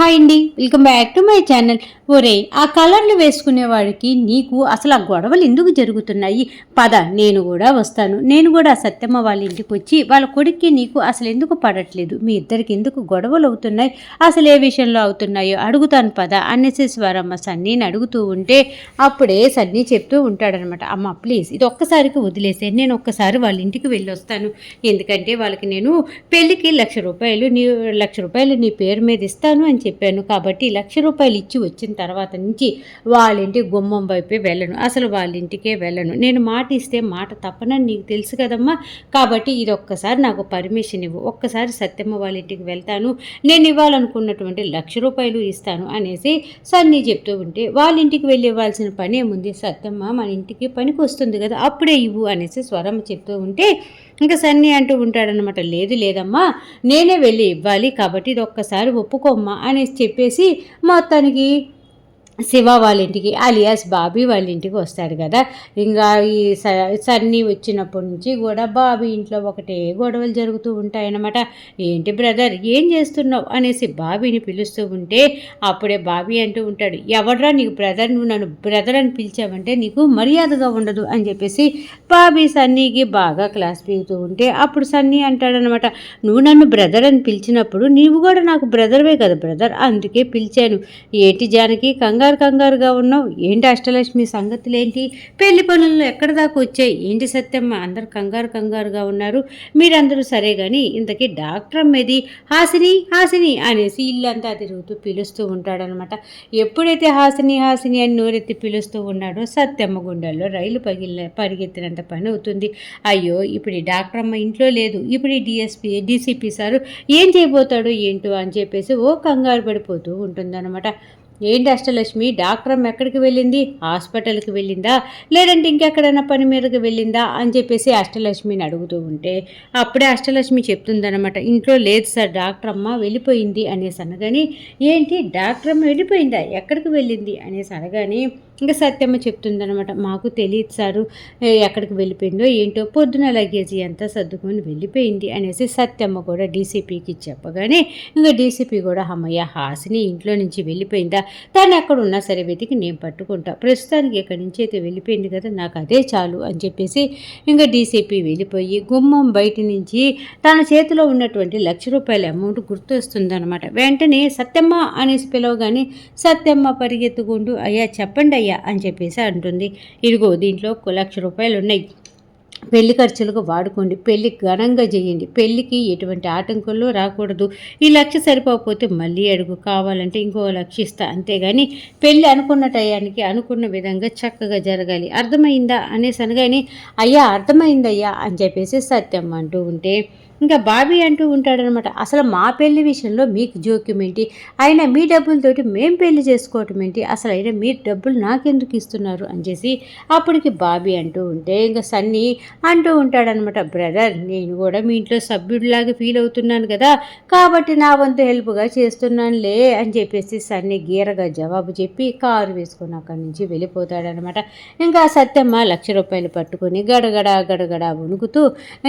Hi అండి, welcome back to my channel. ఒరే, ఆ కలర్లు వేసుకునే వాడికి నీకు అసలు ఆ గొడవలు ఎందుకు జరుగుతున్నాయి? పద, నేను కూడా వస్తాను. నేను కూడా సత్యమ్మ వాళ్ళ ఇంటికి వచ్చి వాళ్ళ కొడుక్కి నీకు అసలు ఎందుకు పడట్లేదు, మీ ఇద్దరికి ఎందుకు గొడవలు అవుతున్నాయి, అసలు ఏ విషయంలో అవుతున్నాయో అడుగుతాను పద అనేసి స్వరమ్మ సన్నీని అడుగుతూ ఉంటే అప్పుడే సన్నీ చెప్తూ ఉంటాడనమాట. అమ్మ ప్లీజ్ ఇది ఒక్కసారికి వదిలేసే, నేను ఒక్కసారి వాళ్ళ ఇంటికి వెళ్ళి వస్తాను. ఎందుకంటే వాళ్ళకి నేను పెళ్ళికి లక్ష రూపాయలు నీ పేరు మీద ఇస్తాను అని చెప్పాను. కాబట్టి రూపాయలు ఇచ్చి వచ్చిన తర్వాత నుంచి వాళ్ళ ఇంటి గుమ్మం వైపే వెళ్ళను, అసలు వాళ్ళ ఇంటికే వెళ్ళను. నేను మాట ఇస్తే మాట తప్పనని నీకు తెలుసు కదమ్మా. కాబట్టి ఇది ఒక్కసారి నాకు పర్మిషన్ ఇవ్వు, ఒక్కసారి సత్యమ్మ వాళ్ళ ఇంటికి వెళ్తాను, నేను ఇవ్వాలనుకున్నటువంటి రూపాయలు ఇస్తాను అనేసి సన్నీ చెప్తూ ఉంటే వాళ్ళ ఇంటికి వెళ్ళి ఇవ్వాల్సిన పని ఏముంది, సత్యమ్మ మన ఇంటికి పనికి వస్తుంది కదా, అప్పుడే ఇవ్వు అనేసి స్వరమ్మ చెప్తూ ఉంటే ఇంకా సన్నీ అంటూ ఉంటాడనమాట. లేదమ్మా, నేనే వెళ్ళి ఇవ్వాలి, కాబట్టి ఇది ఒక్కసారి ఒప్పుకోమ్మా అనేసి చెప్పేసి మొత్తానికి శివ వాళ్ళ ఇంటికి అలియాస్ బాబీ వాళ్ళ ఇంటికి వస్తాడు కదా. ఇంకా ఈ సన్నీ వచ్చినప్పటి నుంచి కూడా బాబీ ఇంట్లో ఒకటే గొడవలు జరుగుతూ ఉంటాయన్నమాట. ఏంటి బ్రదర్ ఏం చేస్తున్నావు అనేసి బాబీని పిలుస్తూ ఉంటే అప్పుడే బాబీ అంటూ ఉంటాడు, ఎవడ్రా నీకు బ్రదర్, నువ్వు నన్ను బ్రదర్ అని పిలిచావంటే నీకు మర్యాదగా ఉండదు అని చెప్పేసి బాబీ సన్నీకి బాగా క్లాస్ పీగుతూ ఉంటే అప్పుడు సన్నీ అంటాడనమాట, నువ్వు నన్ను బ్రదర్ అని పిలిచినప్పుడు నీవు కూడా నాకు బ్రదర్వే కదా బ్రదర్, అందుకే పిలిచాను. ఏంటి జానకి కంగారుగా ఉన్నావు, ఏంటి అష్టలక్ష్మి సంగతులేంటి, పెళ్లి పనుల్లో ఎక్కడి దాకా వచ్చాయి, ఏంటి సత్యమ్మ అందరు కంగారుగా ఉన్నారు, మీరందరూ సరే కానీ ఇంతకీ డాక్టర్ అమ్మేది, హాసిని అనేసి ఇల్లంతా తిరుగుతూ పిలుస్తూ ఉంటాడనమాట. ఎప్పుడైతే హాసిని అని నోరెత్తి పిలుస్తూ ఉన్నాడో సత్యమ్మ గుండెల్లో రైలు పరిగెత్తినంత పని అవుతుంది. అయ్యో, ఇప్పుడు ఈ డాక్టర్ అమ్మ ఇంట్లో లేదు, ఇప్పుడు ఈ డీసీపీ సారు ఏం చేయబోతాడో ఏంటో అని చెప్పేసి కంగారు పడిపోతూ ఉంటుందన్నమాట. ఏంటి అష్టలక్ష్మి, డాక్టర్ అమ్మ ఎక్కడికి వెళ్ళింది, హాస్పిటల్కి వెళ్ళిందా లేదంటే ఇంకెక్కడైనా పని మీదకి వెళ్ళిందా అని చెప్పేసి అష్టలక్ష్మిని అడుగుతూ ఉంటే అప్పుడే అష్టలక్ష్మి చెప్తుందనమాట, ఇంట్లో లేదు సార్, డాక్టర్ అమ్మ వెళ్ళిపోయింది అనేసి అనగాని, ఏంటి డాక్టర్ అమ్మ వెళ్ళిపోయిందా, ఎక్కడికి వెళ్ళింది అనేసి అనగాని ఇంకా సత్యమ్మ చెప్తుందనమాట, మాకు తెలియదు సారు ఎక్కడికి వెళ్ళిపోయిందో ఏంటో, పొద్దున లగేజీ అంతా సర్దుకొని వెళ్ళిపోయింది అనేసి సత్యమ్మ కూడా డీసీపీకి చెప్పగానే ఇంకా డీసీపీ కూడా అమ్మయ్య హాసిని ఇంట్లో నుంచి వెళ్ళిపోయిందా, తను ఎక్కడ ఉన్నా సరే వెతికి నేను పట్టుకుంటా, ప్రస్తుతానికి ఎక్కడి నుంచి అయితే వెళ్ళిపోయింది కదా నాకు అదే చాలు అని చెప్పేసి ఇంకా డీసీపీ వెళ్ళిపోయి గుమ్మం బయట నుంచి తన చేతిలో ఉన్నటువంటి రూపాయల అమౌంట్ గుర్తొస్తుందన్నమాట. వెంటనే సత్యమ్మ అనేసి పిలవగానే సత్యమ్మ పరిగెత్తుకుంటూ అయ్యా చెప్పండి అయ్యా అని చెప్పేసి అంటుంది, ఇదిగో దీంట్లో రూపాయలు ఉన్నాయి, పెళ్లి ఖర్చులకు వాడుకోండి, పెళ్లి ఘనంగా చేయండి, పెళ్లికి ఎటువంటి ఆటంకాలు రాకూడదు, ఈ సరిపోకపోతే మళ్ళీ అడుగు, కావాలంటే ఇంకో ఇస్తా, అంతేగాని పెళ్ళి అనుకున్న టయానికి అనుకున్న విధంగా చక్కగా జరగాలి, అర్థమైందా అనేసి అనగాని అయ్యా అర్థమైందయ్యా అని చెప్పేసి సత్యం అంటూ ఉంటే ఇంకా బాబీ అంటూ ఉంటాడనమాట, అసలు మా పెళ్లి విషయంలో మీకు జోక్యం ఏంటి, అయినా మీ డబ్బులతోటి మేము పెళ్లి చేసుకోవటం ఏంటి, అసలు అయినా మీరు డబ్బులు నాకెందుకు ఇస్తున్నారు అని చేసి అప్పటికి బాబీ అంటూ ఉంటే ఇంకా సన్నీ అంటూ ఉంటాడనమాట, బ్రదర్ నేను కూడా మీ ఇంట్లో సభ్యుడిలాగా ఫీల్ అవుతున్నాను కదా, కాబట్టి నా వంతు హెల్ప్గా చేస్తున్నానులే అని చెప్పేసి సన్నీ గీరగా జవాబు చెప్పి కారు వేసుకొని అక్కడి నుంచి వెళ్ళిపోతాడనమాట. ఇంకా సత్యమ్మ రూపాయలు పట్టుకొని గడగడ వణుకుతూ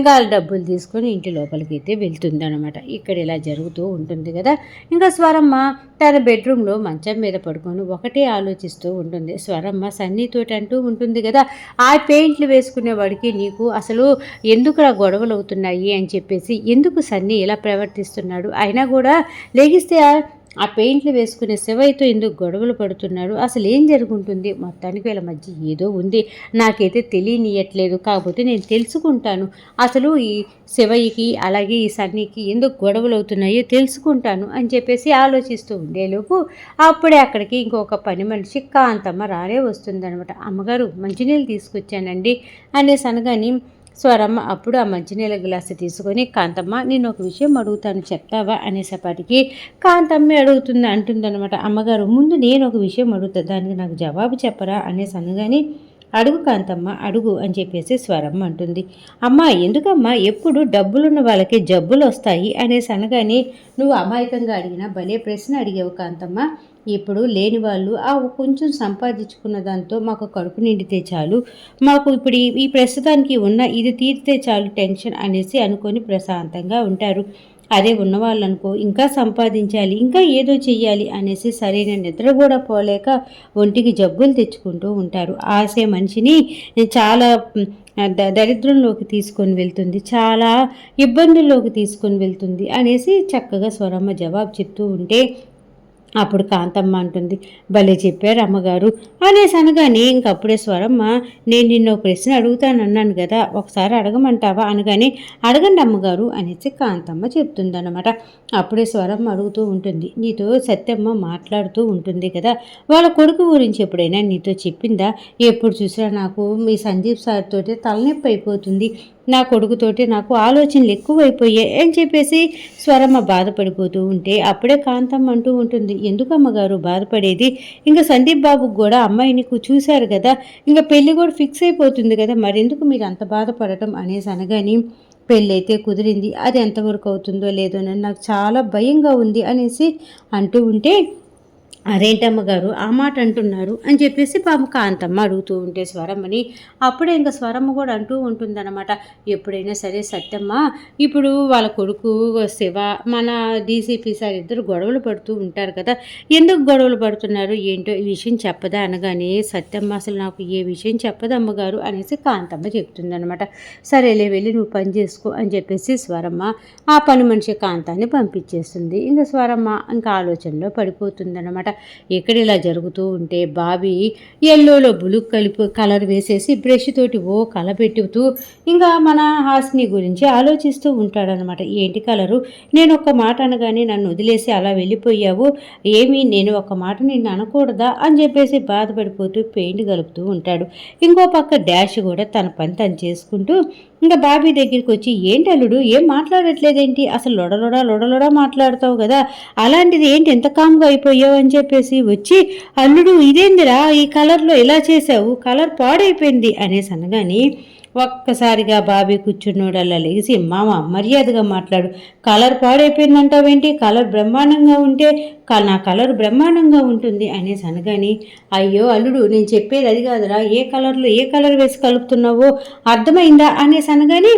ఇంకా డబ్బులు తీసుకొని ఇంటి లోపలికి అయితే వెళ్తుందనమాట. ఇక్కడ ఇలా జరుగుతూ ఉంటుంది కదా. ఇంకా స్వరమ్మ తన బెడ్రూమ్లో మంచం మీద పడుకొని ఒకటే ఆలోచిస్తూ ఉంటుంది. స్వరమ్మ సన్నీతోటి అంటూ ఉంటుంది కదా, ఆ పెయింట్లు వేసుకునేవాడికి నీకు అసలు ఎందుకు గొడవలు అవుతున్నాయి అని చెప్పేసి, ఎందుకు సన్నీ ఇలా ప్రవర్తిస్తున్నాడు, అయినా కూడా లెగిస్తే ఆ పెయింట్లు వేసుకునే శివయ్యతో ఎందుకు గొడవలు పడుతున్నాడు, అసలు ఏం జరుగుతుంది, మొత్తానికి వీళ్ళ మధ్య ఏదో ఉంది, నాకైతే తెలియనియట్లేదు, కాకపోతే నేను తెలుసుకుంటాను, అసలు ఈ శివయ్యకి అలాగే ఈ సన్నీకి ఎందుకు గొడవలు అవుతున్నాయో తెలుసుకుంటాను అని చెప్పేసి ఆలోచిస్తూ ఉండేలోపు అప్పుడే అక్కడికి ఇంకొక పని మనిషి కాంతమ్మ రానే వస్తుందనమాట. అమ్మగారు మంచినీళ్ళు తీసుకొచ్చానండి అనేసి అనగాని స్వరమ్మ అప్పుడు ఆ మంచినీళ్ళ గ్లాసు తీసుకొని, కాంతమ్మ నేను ఒక విషయం అడుగుతాను చెప్తావా అనేసేపటికి కాంతమ్మ అంటుందన్నమాట, అమ్మగారు ముందు నేను ఒక విషయం అడుగుతా, దానికి నాకు జవాబు చెప్పరా అనేసి అనగాని, అడుగు కాంతమ్మ అడుగు అని చెప్పేసి స్వరమ్మ అంటుంది. అమ్మ ఎందుకమ్మా ఎప్పుడు డబ్బులున్న వాళ్ళకి జబ్బులు వస్తాయి అనేసి అనగానే, నువ్వు అమాయకంగా అడిగిన భలే ప్రశ్న అడిగావు కాంతమ్మ, ఇప్పుడు లేని వాళ్ళు ఆ కొంచెం సంపాదించుకున్న దాంతో మాకు కడుపు నిండితే చాలు, మాకు ఇప్పుడు ఈ ప్రస్తుతానికి ఉన్న ఇది తీరితే చాలు టెన్షన్ అనేసి అనుకొని ప్రశాంతంగా ఉంటారు, అదే ఉన్నవాళ్ళనుకో ఇంకా సంపాదించాలి, ఇంకా ఏదో చెయ్యాలి అనేసి సరైన నిద్ర కూడా పోలేక ఒంటికి జబ్బులు తెచ్చుకుంటూ ఉంటారు. ఆశే మనిషిని చాలా దరిద్రంలోకి తీసుకొని వెళ్తుంది, చాలా ఇబ్బందుల్లోకి తీసుకొని వెళ్తుంది అనేసి చక్కగా స్వరమ్మ జవాబు చెప్తూ ఉంటే అప్పుడు కాంతమ్మ అంటుంది, భలే చెప్పారు అమ్మగారు అనేసి అనగానే ఇంకప్పుడే స్వరమ్మ, నేను నిన్న ఒక ప్రశ్న అడుగుతానన్నాను కదా, ఒకసారి అడగమంటావా అనగానే అడగండి అమ్మగారు అనేసి కాంతమ్మ చెప్తుందన్నమాట. అప్పుడే స్వరమ్మ అడుగుతూ ఉంటుంది, నీతో సత్యమ్మ మాట్లాడుతూ ఉంటుంది కదా, వాళ్ళ కొడుకు గురించి ఎప్పుడైనా నీతో చెప్పిందా? ఎప్పుడు చూసినా నాకు మీ సందీప్ సార్ తోటి తలనొప్పి అయిపోతుంది, నా కొడుకుతోటి నాకు ఆలోచనలు ఎక్కువైపోయాయి అని చెప్పేసి స్వరమ్మ బాధపడిపోతూ ఉంటే అప్పుడే కాంతమ్మ అంటూ ఉంటుంది, ఎందుకమ్మగారు బాధపడేది, ఇంకా సందీప్ బాబుకు కూడా అమ్మాయిని చూశారు కదా, ఇంకా పెళ్ళి కూడా ఫిక్స్ అయిపోతుంది కదా, మరెందుకు మీరు అంత బాధపడటం అనేసి అనగాని పెళ్ళైతే కుదిరింది, అది ఎంతవరకు అవుతుందో లేదోనని నాకు చాలా భయంగా ఉంది అనేసి అంటూ ఉంటే, అదేంటమ్మ గారు ఆ మాట అంటున్నారు అని చెప్పేసి పాప కాంతమ్మ అడుగుతూ ఉంటే స్వరమ్మని, అప్పుడే ఇంకా స్వరమ్మ కూడా అంటూ ఉంటుందన్నమాట, ఎప్పుడైనా సరే సత్యమ్మ, ఇప్పుడు వాళ్ళ కొడుకు శివ మన డీసీపీ సార్ ఇద్దరు గొడవలు పడుతూ ఉంటారు కదా, ఎందుకు గొడవలు పడుతున్నారు ఏంటో ఈ విషయం చెప్పదా అనగానే సత్యమ్మ అసలు నాకు ఏ విషయం చెప్పదు అమ్మగారు అనేసి కాంతమ్మ చెప్తుందనమాట. సరేలే వెళ్ళి నువ్వు పని చేసుకో అని చెప్పేసి స్వరమ్మ ఆ పని మనిషి కాంతాన్ని పంపించేస్తుంది. ఇంకా స్వరమ్మ ఇంకా ఆలోచనలో పడిపోతుందన్నమాట. ఇక్కడ ఇలా జరుగుతూ ఉంటే బాబీ ఎల్లోలో బ్లూ కలర్ వేసేసి బ్రష్ తోటి ఓ కల పెట్టుతూ ఇంకా మన హాస్ని గురించి ఆలోచిస్తూ ఉంటాడనమాట. ఏంటి కలరు, నేను ఒక్క మాట అనగానే నన్ను వదిలేసి అలా వెళ్ళిపోయావు, ఏమి నేను ఒక్క మాట నిన్ను అనకూడదా అని చెప్పేసి బాధపడిపోతూ పెయింట్ కలుపుతూ ఉంటాడు. ఇంకో పక్క డాష్ కూడా తన పని తను చేసుకుంటూ ఇంకా బాబీ దగ్గరికి వచ్చి, ఏంటి అల్లుడు ఏం మాట్లాడట్లేదేంటి, అసలు లొడలొడా మాట్లాడతావు కదా, అలాంటిది ఏంటి ఎంత కామ్గా అయిపోయావు అని చెప్పేసి వచ్చి, అల్లుడు ఇదేందిరా ఈ కలర్లో ఇలా చేసావు, కలర్ పాడైపోయింది అనేసి అనగాని ఒక్కసారిగా బాబీ కూర్చున్నోడల్లా లేచి, మామ మర్యాదగా మాట్లాడు, కలర్ పాడైపోయిందంటావేంటి, కలర్ బ్రహ్మాండంగా ఉంటే నా కలర్ బ్రహ్మాండంగా ఉంటుంది అనేసి అనగాని, అయ్యో అల్లుడు నేను చెప్పేది అది కాదురా, ఏ కలర్లో ఏ కలర్ వేసి కలుపుతున్నావో అర్థమైందా అనేసి అనగాని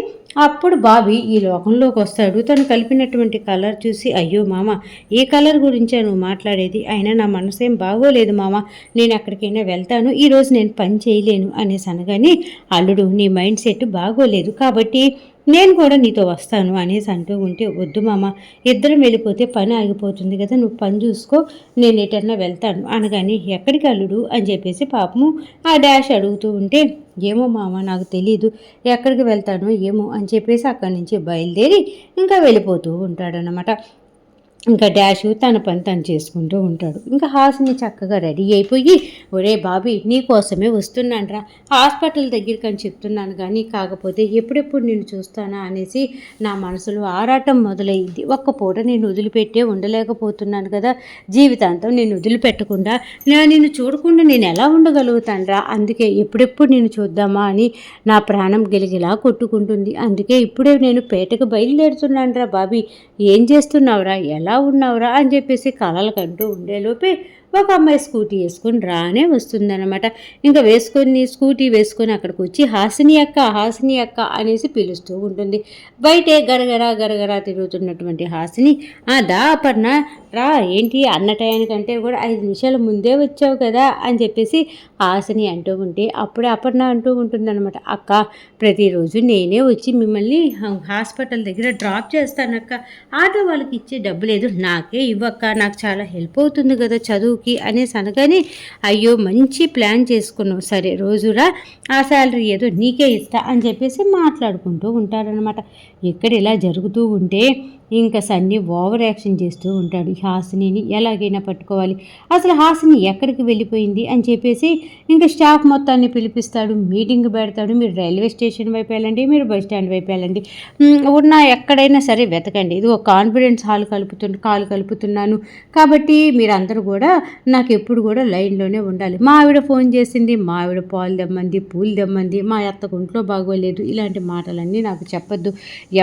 అప్పుడు బాబీ ఈ లోకంలోకి వస్తాడు. తను కలిపినటువంటి కలర్ చూసి, అయ్యో మామ ఏ కలర్ గురించే నువ్వు మాట్లాడేది, అయినా నా మనసేం బాగోలేదు మామ, నేను ఎక్కడికైనా వెళ్తాను, ఈరోజు నేను పని చేయలేను అనేసి అనగాని, అల్లుడు నీ మైండ్ సెట్ బాగోలేదు కాబట్టి నేను కూడా నీతో వస్తాను అనేసి అంటూ ఉంటే, వద్దు మామ ఇద్దరం వెళ్ళిపోతే పని ఆగిపోతుంది కదా, నువ్వు పని చూసుకో, నేను ఎటన్నా వెళ్తాను అనగాని, ఎక్కడికి అల్లుడు అని చెప్పేసి పాపము ఆ డాష్ అడుగుతూ ఉంటే, ఏమో మామ నాకు తెలీదు ఎక్కడికి వెళ్తానో ఏమో అని చెప్పేసి అక్కడి నుంచి బయలుదేరి ఇంకా వెళ్ళిపోతూ ఉంటాడనమాట. ఇంకా డాషు తన పని తను చేసుకుంటూ ఉంటాడు. ఇంకా హాసిని చక్కగా రెడీ అయిపోయి, ఒరే బాబీ నీకోసమే వస్తున్నానరా హాస్పిటల్ దగ్గరికి అని చెప్తున్నాను, కానీ కాకపోతే ఎప్పుడెప్పుడు నేను చూస్తానా అనేసి నా మనసులో ఆరాటం మొదలైంది. ఒక్క పూట నేను వదిలిపెట్టే ఉండలేకపోతున్నాను కదా, జీవితాంతం నేను వదిలిపెట్టకుండా నిన్ను చూడకుండా నేను ఎలా ఉండగలుగుతానరా, అందుకే ఎప్పుడెప్పుడు నేను చూద్దామా అని నా ప్రాణం గిలిగిలా కొట్టుకుంటుంది, అందుకే ఇప్పుడే నేను పేటకు బయలుదేరుతున్నానరా బాబీ, ఏం చేస్తున్నావురా, ఎలా ఉన్నావురా అని చెప్పేసి కలలు కంటూ ఉండేలోపే ఒక అమ్మాయి స్కూటీ వేసుకొని రానే వస్తుందన్నమాట. ఇంకా స్కూటీ వేసుకొని అక్కడికి వచ్చి హాసిని అక్క అనేసి పిలుస్తూ ఉంటుంది. బయటే గరగరా తిరుగుతున్నటువంటి హాసిని, దా అపర్ణ రా, ఏంటి అన్న టయానికంటే కూడా 5 నిమిషాల ముందే వచ్చావు కదా అని చెప్పేసి హాసిని అంటూ ఉంటే అప్పుడే అపర్ణ అంటూ ఉంటుందన్నమాట, అక్క ప్రతిరోజు నేనే వచ్చి మిమ్మల్ని హాస్పిటల్ దగ్గర డ్రాప్ చేస్తానక్క, ఆటో వాళ్ళకి ఇచ్చే డబ్బు లేదు, నాకే ఇవ్వక్క, నాకు చాలా హెల్ప్ అవుతుంది కదా చదువుకి అనేసి అనగానే, అయ్యో మంచి ప్లాన్ చేసుకున్నావు, సరే రోజురా ఆ శాలరీ ఏదో నీకే ఇస్తా అని చెప్పేసి మాట్లాడుకుంటూ ఉంటారనమాట. ఇక్కడ ఇలా జరుగుతూ ఉంటే ఇంకా సన్నీ ఓవర్ యాక్షన్ చేస్తూ ఉంటాడు. హాసినిని ఎలాగైనా పట్టుకోవాలి, అసలు హాసిని ఎక్కడికి వెళ్ళిపోయింది అని చెప్పేసి ఇంకా స్టాఫ్ మొత్తాన్ని పిలిపిస్తాడు, మీటింగ్ పెడతాడు, మీరు రైల్వే స్టేషన్ వైపు వెళ్ళండి, మీరు బస్ స్టాండ్ వైపు వెళ్ళండి, ఉన్న ఎక్కడైనా సరే వెతకండి, ఇది ఒక కాన్ఫిడెన్స్ కాల్ కలుపుతున్నాను కాబట్టి మీరందరూ కూడా నాకు ఎప్పుడు కూడా లైన్లోనే ఉండాలి, మా ఆవిడ ఫోన్ చేసింది, మా ఆవిడ పాలు దమ్మంది, పూలు దమ్మంది, మా అత్తకు ఒంట్లో బాగోలేదు, ఇలాంటి మాటలన్నీ నాకు చెప్పొద్దు,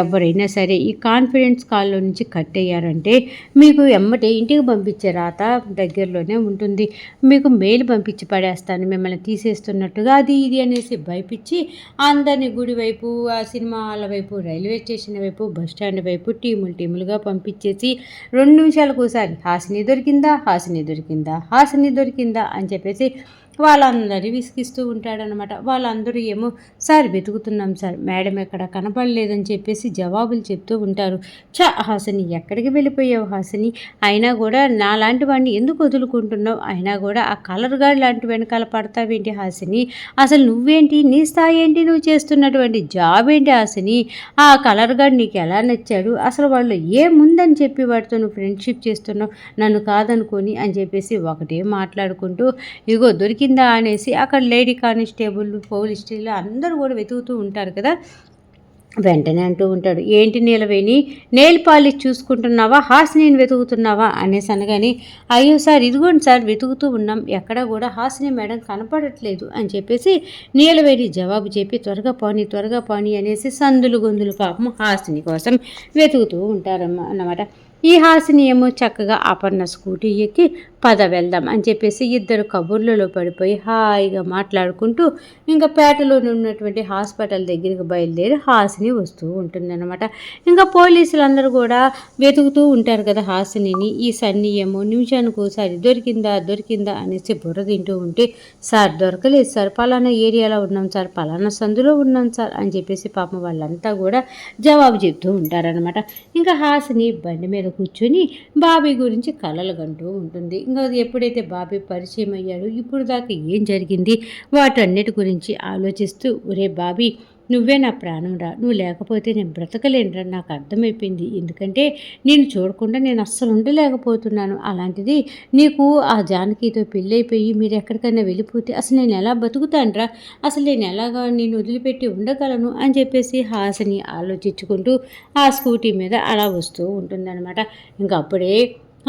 ఎవరైనా సరే ఈ కాన్ఫిడెన్స్ కాల్లో నుంచి కట్ అయ్యారంటే మీకు ఎమ్మటే ఇంటికి పంపించే రాత దగ్గరలోనే ఉంటుంది. మీకు మెయిల్ పంపించి పడేస్తాను మిమ్మల్ని తీసేస్తున్నట్టుగా అది ఇది అనేసి భయపించి అందరినీ గుడి వైపు, ఆ సినిమా హాల్ వైపు, రైల్వే స్టేషన్ వైపు, బస్ స్టాండ్ వైపు టీములుగా పంపించేసి 2 నిమిషాలకు ఒకసారి హాసిని దొరికిందా, హాసిని దొరికిందా, హాసిని దొరికిందా అని చెప్పేసి వాళ్ళందరినీ విసిగిస్తూ ఉంటాడనమాట. వాళ్ళందరూ ఏమో సార్ వెతుకుతున్నాం సార్, మేడం ఎక్కడ కనపడలేదని చెప్పేసి జవాబులు చెప్తూ ఉంటారు. హాసిని ఎక్కడికి వెళ్ళిపోయావు హాసిని, అయినా కూడా నాలాంటి వాడిని ఎందుకు వదులుకుంటున్నావు, అయినా కూడా ఆ కలర్ గార్డ్ లాంటి వెనకాల పడతావేంటి హాసిని, అసలు నువ్వేంటి, నీ స్థాయి ఏంటి, నువ్వు చేస్తున్నటువంటి జాబ్ ఏంటి హాసిని, ఆ కలర్ గార్డ్ నీకు ఎలా నచ్చాడు, అసలు వాళ్ళు ఏముందని చెప్పి వాడితో నువ్వు ఫ్రెండ్షిప్ చేస్తున్నావు, నన్ను కాదనుకొని అని చెప్పేసి ఒకటే మాట్లాడుకుంటూ ఇగో దొరికిందా అనేసి అక్కడ లేడీ కానిస్టేబుల్, పోలీస్ స్టేషన్ అందరూ కూడా వెతుకుతూ ఉంటారు కదా. వెంటనే అంటూ ఉంటాడు, ఏంటి నీలవేణి, నెయిల్ పాలిష్ చూసుకుంటున్నావా, హాసినిని వెతుకుతున్నావా అనేసి అనగానే అయ్యో సార్ ఇదిగోండి సార్ వెతుకుతూ ఉన్నాం, ఎక్కడ కూడా హాసిని మేడం కనపడట్లేదు అని చెప్పేసి నీలవేణి జవాబు చెప్పి త్వరగా పాని అనేసి సందులు గొంతులు పాపం హాసిని కోసం వెతుకుతూ ఉంటారన్నమాట. ఈ హాసిని ఏమో చక్కగా అపర్ణ స్కూటీ ఎక్కి పద వెళ్దాం అని చెప్పేసి ఇద్దరు కబుర్లలో పడిపోయి హాయిగా మాట్లాడుకుంటూ ఇంకా పేటలోనే ఉన్నటువంటి హాస్పిటల్ దగ్గరికి బయలుదేరి హాసిని వస్తూ ఉంటుందన్నమాట. ఇంకా పోలీసులందరూ కూడా వెతుకుతూ ఉంటారు కదా హాసినిని. ఈ సన్ని ఏమో నిమిషానికి ఒకసారి దొరికిందా అనేసి బుర్ర తింటూ ఉంటే సార్ దొరకలేదు సార్, పలానా ఏరియాలో ఉన్నాం సార్, పలానా సందులో ఉన్నాం సార్ అని చెప్పేసి పాపం వాళ్ళంతా కూడా జవాబు చెప్తూ ఉంటారనమాట. ఇంకా హాసిని బండి మీద కూర్చొని బాబీ గురించి కలలు కంటూ ఉంటుంది. ఇంకా ఎప్పుడైతే బాబీ పరిచయం అయ్యాడో ఇప్పుడు దాకా ఏం జరిగింది వాటన్నిటి గురించి ఆలోచిస్తూ ఒరే బాబీ నువ్వే నా ప్రాణం రా, నువ్వు లేకపోతే నేను బ్రతకలేనురా, నాకు అర్థమైపోయింది, ఎందుకంటే నేను చూడకుండా నేను అస్సలు ఉండలేకపోతున్నాను, అలాంటిది నీకు ఆ జానకితో పెళ్ళైపోయి మీరు ఎక్కడికైనా వెళ్ళిపోతే అసలు నేను ఎలా బతుకుతానురా, అసలు నేను ఎలాగా నేను వదిలిపెట్టి ఉండగలను అని చెప్పేసి హాసిని ఆలోచించుకుంటూ ఆ స్కూటీ మీద అలా వస్తూ ఉంటుందన్నమాట. ఇంకా అప్పుడే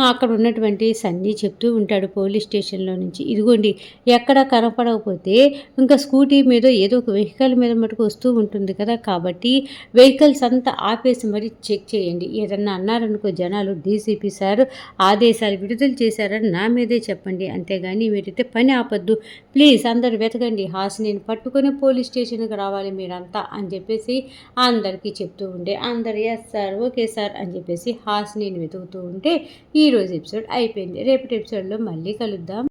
అక్కడ ఉన్నటువంటి సన్నీ చెప్తూ ఉంటాడు పోలీస్ స్టేషన్లో నుంచి, ఇదిగోండి ఎక్కడ కనపడకపోతే ఇంకా స్కూటీ మీద ఏదో ఒక వెహికల్ మీద మటుకు వస్తూ ఉంటుంది కదా, కాబట్టి వెహికల్స్ అంతా ఆపేసి మరి చెక్ చేయండి, ఏదన్నా అన్నారనుకో జనాలు డీసీపీ సార్ ఆదేశాలు విడుదల చేశారని నా మీదే చెప్పండి, అంతేగాని మీరైతే పని ఆపద్దు, ప్లీజ్ అందరు వెతకండి, హాసినిని పట్టుకొని పోలీస్ స్టేషన్కి రావాలి మీరంతా అని చెప్పేసి అందరికీ చెప్తూ ఉంటే అందరు ఎస్ సార్ ఓకే సార్ అని చెప్పేసి హాసినిని వెతుకుతూ ఉంటే ఈరోజు ఎపిసోడ్ అయిపోయింది. రేపటి ఎపిసోడ్లో మళ్ళీ కలుద్దాం.